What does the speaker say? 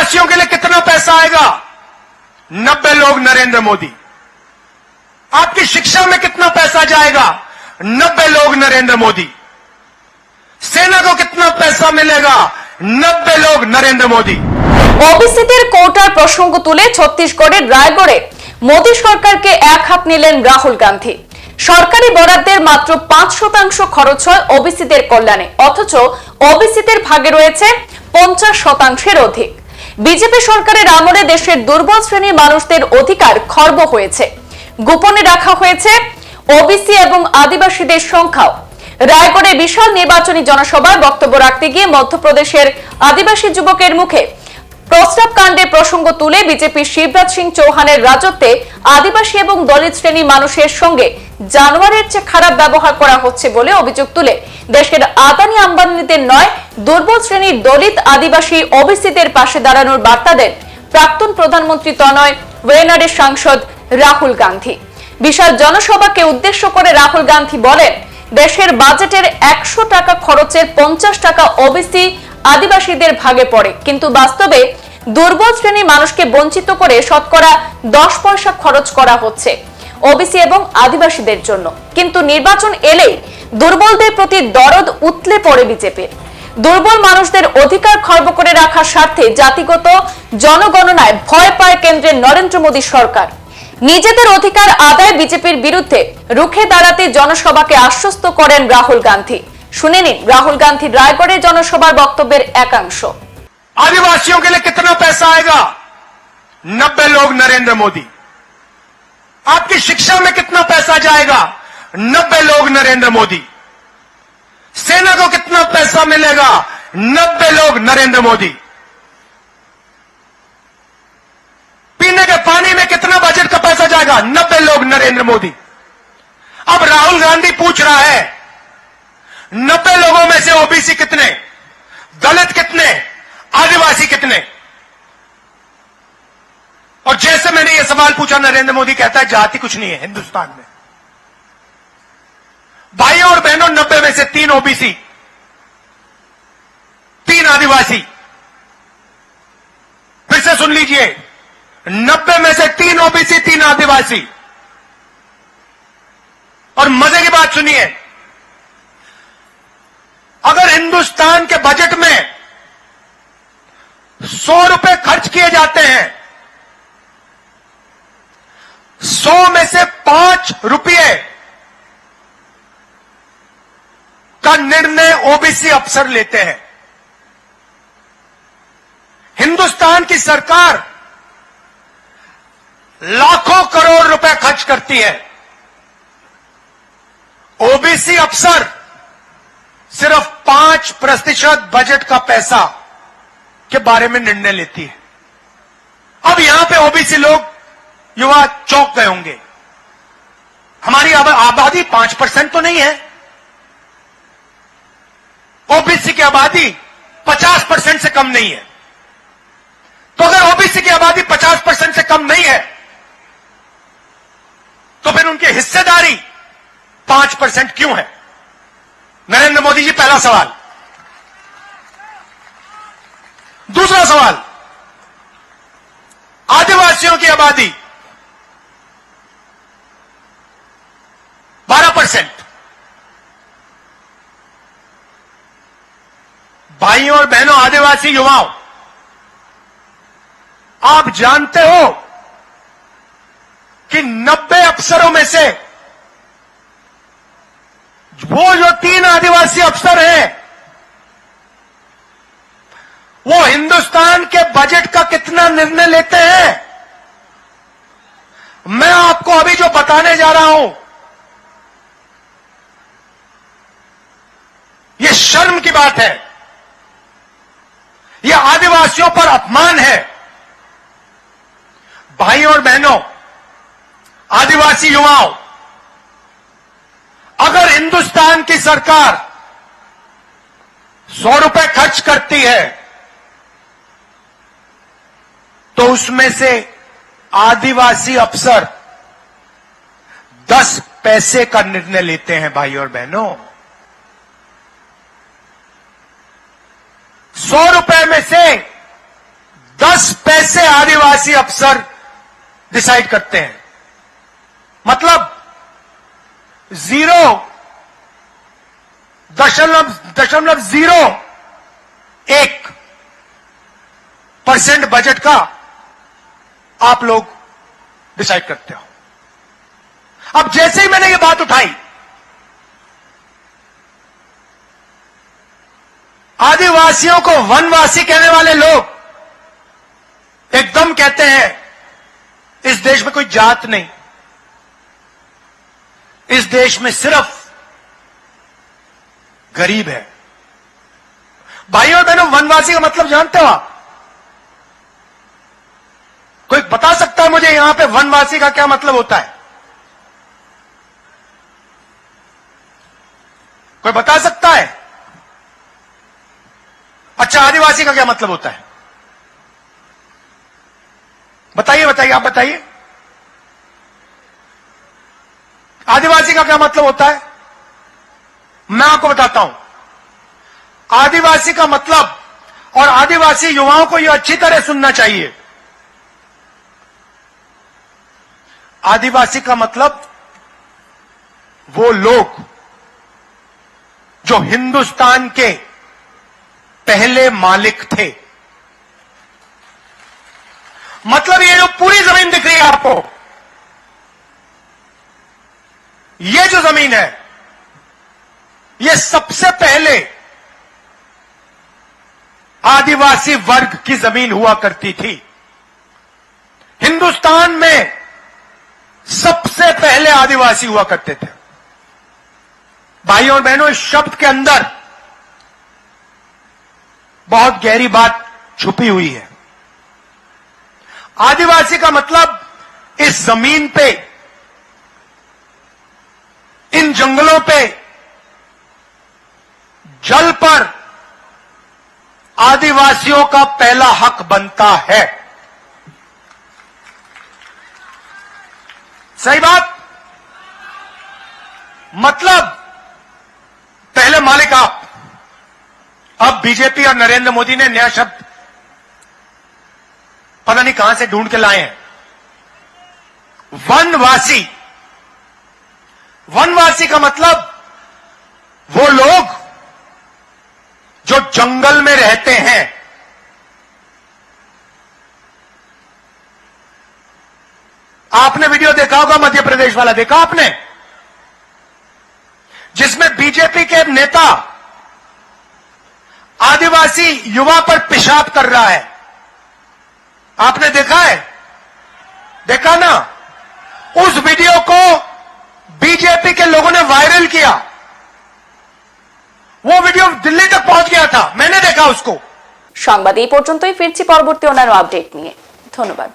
आदिवासियों के लिए कितना पैसा आएगा? 90 लोग नरेंद्र मोदी। आपकी शिक्षा में कितना पैसा जाएगा? 90 लोग नरेंद्र मोदी। सेना को कितना पैसा मिलेगा? 90 लोग नरेंद्र मोदी। ওবিসিদের কোটার প্রসঙ্গ তুলে ছত্তিশগড়ের রায়গড়ে মোদী সরকারকে এক হাত নিলেন রাহুল গান্ধী। সরকারি বরাদ্দের মাত্র 5% খরচ হয় ওবিসিদের কল্যাণে, অথচ ওবিসিদের ভাগে রয়েছে 50%-এর অধিক। বিজেপি সরকারের আমলে দেশের দুর্বল শ্রেণীর মানুষদের অধিকার খর্ব হয়েছে, গোপনে রাখা হয়েছে ওবিসি এবং আদিবাসীদের সংখ্যাও। রায়গড়ে বিশাল নির্বাচনী জনসভায় বক্তব্য রাখতে গিয়ে মধ্যপ্রদেশের আদিবাসী যুবকের মুখে প্রস্তাব কাণ্ডের প্রসঙ্গ তুলে বিজেপি শিবরাজ সিং চৌহানের রাজত্বে আদিবাসী এবং দলিত শ্রেণীর মানুষের সঙ্গে জানোয়ারের চেয়ে খারাপ ব্যবহার করা হচ্ছে বলে অভিযোগ তুলে দেশের আদানি আম্বানিদের নয়, দুর্বল শ্রেণীর দলিত আদিবাসী ওবিসিদের পাশে দাঁড়ানোর বার্তা দেন প্রাক্তন প্রধানমন্ত্রী তনয় ওয়েনারের সাংসদ রাহুল গান্ধী। বিশাল জনসভাকে উদ্দেশ্য করে রাহুল গান্ধী বলেন, দেশের বাজেটের 100 টাকা খরচের 50 টাকা ওবিসি আদিবাসীদের ভাগে পড়ে, কিন্তু বাস্তবে দুর্বল শ্রেণীর মানুষকে বঞ্চিত করে শতকরা 10 পয়সা খরচ করা হচ্ছে ওবিসি এবং আদিবাসীদের জন্য। কিন্তু নির্বাচন এলেই দুর্বলদের প্রতি দরদ উতলে পড়ে বিজেপির। দুর্বল মানুষদের অধিকার খর্ব করে রাখার স্বার্থে জাতিগত জনগণনায় ভয় পায় কেন্দ্রের নরেন্দ্র মোদী সরকার। নিজেদের অধিকার আদায় বিজেপির বিরুদ্ধে রুখে দাঁড়াতে জনসভাকে আশ্বস্ত করেন রাহুল গান্ধী। শুনে নিন রাহুল গান্ধীর রায়গড়ে জনসভার বক্তব্যের একাংশ। आदिवासियों के लिए कितना पैसा आएगा? 90 लोग नरेंद्र मोदी। आपकी शिक्षा में कितना पैसा जाएगा? 90 लोग नरेंद्र मोदी। सेना को कितना पैसा मिलेगा? 90 लोग नरेंद्र मोदी। पीने के पानी में कितना बजट का पैसा जाएगा? 90 लोग नरेंद्र मोदी। अब राहुल गांधी पूछ रहा है 90 लोगों में से ओबीसी कितने, दलित कितने, आदिवासी कितने? और जैसे मैंने यह सवाल पूछा, नरेंद्र मोदी कहता है जाति कुछ नहीं है हिंदुस्तान में। भाइयों और बहनों, 90 में से 3 ओबीसी, 3 आदिवासी। फिर से सुन लीजिए, 90 में से 3 ओबीसी, 3 आदिवासी। और मजे की बात सुनिए, अगर हिंदुस्तान के बजट में 100 रुपए खर्च किए जाते हैं, 100 में से 5 रुपये का निर्णय ओबीसी अफसर लेते हैं। हिंदुस्तान की सरकार लाखों करोड़ रुपए खर्च करती है, ओबीसी अफसर सिर्फ 5% बजट का पैसा के बारे में निर्णय लेती है। अब यहां पे ओबीसी लोग, युवा चौंक गए होंगे, हमारी आबादी 5% तो नहीं है। ओबीसी की आबादी 50% से कम नहीं है। तो अगर ओबीसी की आबादी 50% से कम नहीं है, तो फिर उनकी हिस्सेदारी 5% क्यों है? नरेंद्र मोदी जी, पहला सवाल। दूसरा सवाल, आदिवासियों की आबादी 12%। भाइयों और बहनों, आदिवासी युवाओं, आप जानते हो कि 90 अफसरों में से वो जो 3 आदिवासी अफसर हैं, वो हिंदुस्तान के बजट का कितना निर्णय लेते हैं? मैं आपको अभी जो बताने जा रहा हूं, ये शर्म की बात है, ये आदिवासियों पर अपमान है। भाइयों और बहनों, आदिवासी युवाओं, अगर हिंदुस्तान की सरकार 100 रुपए खर्च करती है, तो उसमें से आदिवासी अफसर 10 पैसे का निर्णय लेते हैं। भाइयों और बहनों, 100 रुपए में से 10 कैसे आदिवासी अफसर डिसाइड करते हैं? मतलब 0.01% बजट का आप लोग डिसाइड करते हो। अब जैसे ही मैंने ये बात उठाई, आदिवासियों को वनवासी कहने वाले लोग एकदम कहते हैं इस देश में कोई जात नहीं, इस देश में सिर्फ गरीब है। भाइयों और बहनों, वनवासी का मतलब जानते हो आप? कोई बता सकता है मुझे यहां पे वनवासी का क्या मतलब होता है? कोई बता सकता है? अच्छा, आदिवासी का क्या मतलब होता है? बताइए बताइए, आप बताइए, आदिवासी का क्या मतलब होता है? मैं आपको बताता हूं। आदिवासी का मतलब, और आदिवासी युवाओं को यह अच्छी तरह सुनना चाहिए, आदिवासी का मतलब वो लोग जो हिंदुस्तान के पहले मालिक थे। मतलब ये जो पूरी जमीन दिख रही है आपको, ये जो जमीन है, ये सबसे पहले आदिवासी वर्ग की जमीन हुआ करती थी। हिंदुस्तान में सबसे पहले आदिवासी हुआ करते थे। भाइयों और बहनों, इस शब्द के अंदर बहुत गहरी बात छुपी हुई है। आदिवासी का मतलब इस जमीन पे, इन जंगलों पे, जल पर आदिवासियों का पहला हक बनता है। सही बात? मतलब पहले मालिक आप। अब बीजेपी और नरेंद्र मोदी ने नया शब्द पता नहीं कहां से ढूंढ के लाए हैं, वनवासी। वनवासी का मतलब वो लोग जो जंगल में रहते हैं। आपने वीडियो देखा होगा, मध्य प्रदेश वाला देखा आपने, जिसमें बीजेपी के नेता आदिवासी युवा पर पेशाब कर रहा है। आपने देखा है? देखा ना? उस वीडियो को बीजेपी के लोगों ने वायरल किया। वो वीडियो दिल्ली तक पहुंच गया था, मैंने देखा उसको। সংবাদ এই পর্যন্তই, ফিরছি পরবর্তী অন্যান্য আপডেট নিয়ে। ধন্যবাদ।